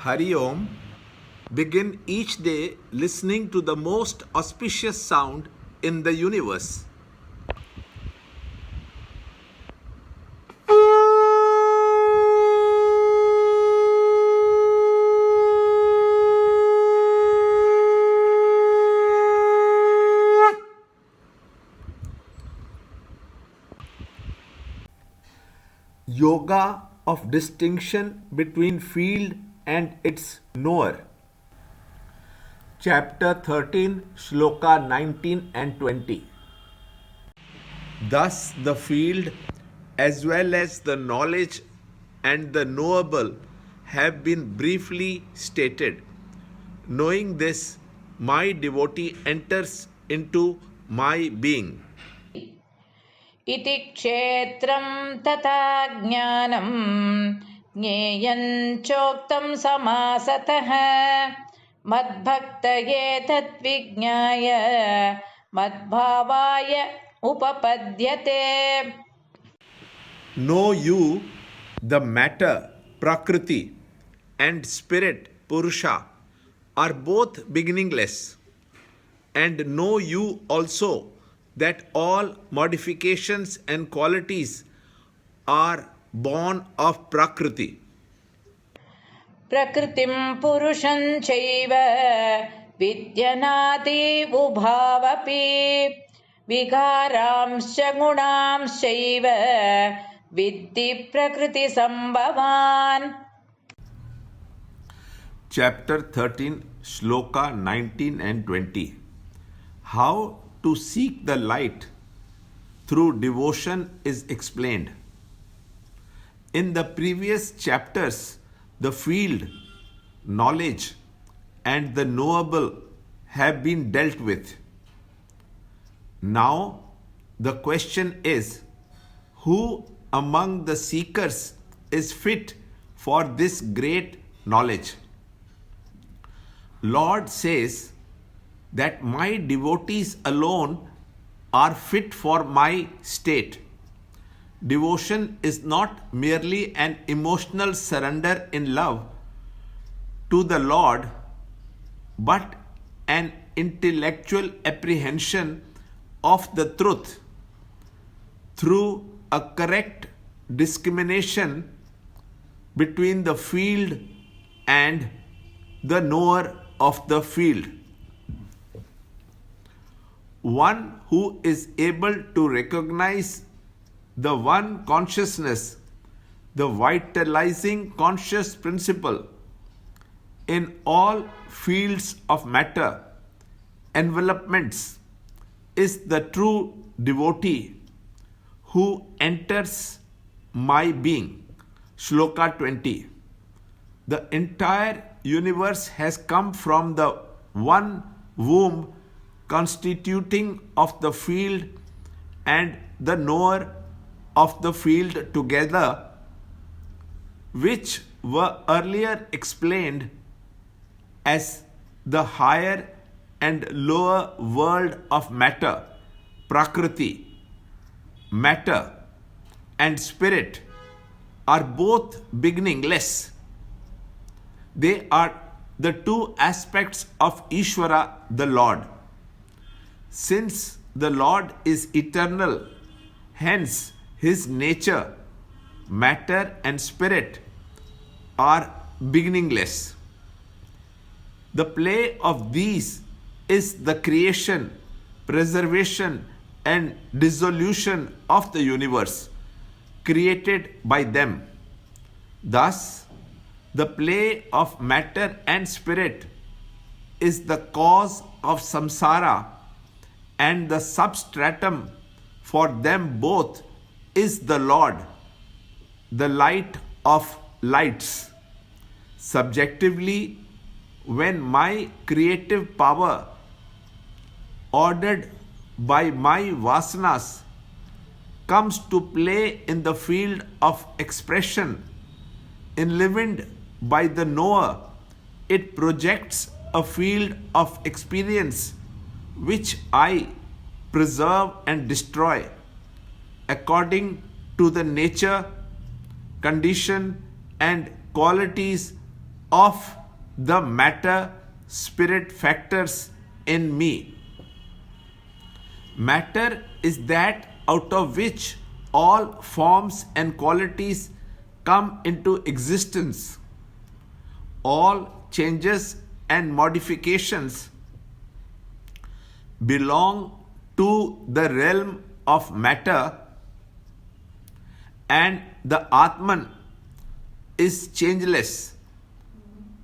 Hari Om. Begin each day listening to the most auspicious sound in the universe. Yoga of distinction between field and its knower. Chapter 13, Shloka 19 and 20. Thus, the field as well as the knowledge and the knowable have been briefly stated. Knowing this, my devotee enters into my being. इति क्षेत्रं तथा ज्ञानं ज्ञेयं चोक्तं समासतः मद्भक्तये तद्विज्ञाय मद्भावाय उपपद्यते. Know you, the matter, Prakriti, and spirit, Purusha, are both beginningless. And know you also that all modifications and qualities are born of Prakriti. प्रकृतिं पुरुषं चैव विद्यनाति उभावपि विकारांश्च गुणांश्चैव विद्धि प्रकृतिसम्भवान्. Chapter 13, Shloka 19 and 20. How to seek the light through devotion is explained. In the previous chapters, the field, knowledge, and the knowable have been dealt with. Now, the question is, who among the seekers is fit for this great knowledge? Lord says that my devotees alone are fit for my state. Devotion is not merely an emotional surrender in love to the Lord, but an intellectual apprehension of the truth through a correct discrimination between the field and the knower of the field. One who is able to recognize the one consciousness, the vitalizing conscious principle in all fields of matter, envelopments, is the true devotee who enters my being. Shloka 20. The entire universe has come from the one womb constituting of the field and the knower of the field together, which were earlier explained as the higher and lower world of matter, Prakriti, matter, and spirit are both beginningless. They are the two aspects of Ishvara, the Lord. Since the Lord is eternal, hence His nature, matter and spirit are beginningless. The play of these is the creation, preservation and dissolution of the universe created by them. Thus, the play of matter and spirit is the cause of samsara, and the substratum for them both is the Lord, the light of lights. Subjectively, when my creative power, ordered by my vasanas, comes to play in the field of expression, enlivened by the knower, it projects a field of experience which I preserve and destroy according to the nature, condition, and qualities of the matter spirit factors in me. Matter is that out of which all forms and qualities come into existence. All changes and modifications belong to the realm of matter, and the Atman is changeless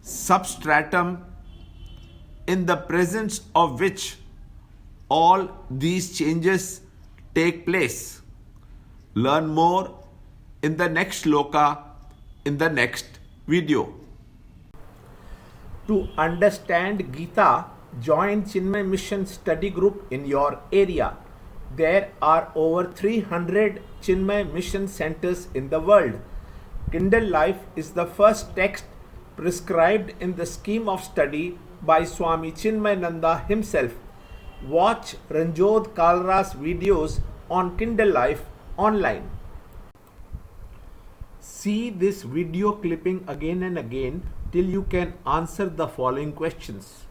substratum in the presence of which all these changes take place. Learn more in the next sloka in the next video. To understand Gita, join Chinmaya Mission study group in your area. There are over 300 Chinmaya Mission centers in the world. Kindle Life is the first text prescribed in the scheme of study by Swami Chinmayananda himself. Watch Ranjot Kalra's videos on Kindle Life online. See this video clipping again and again till you can answer the following questions.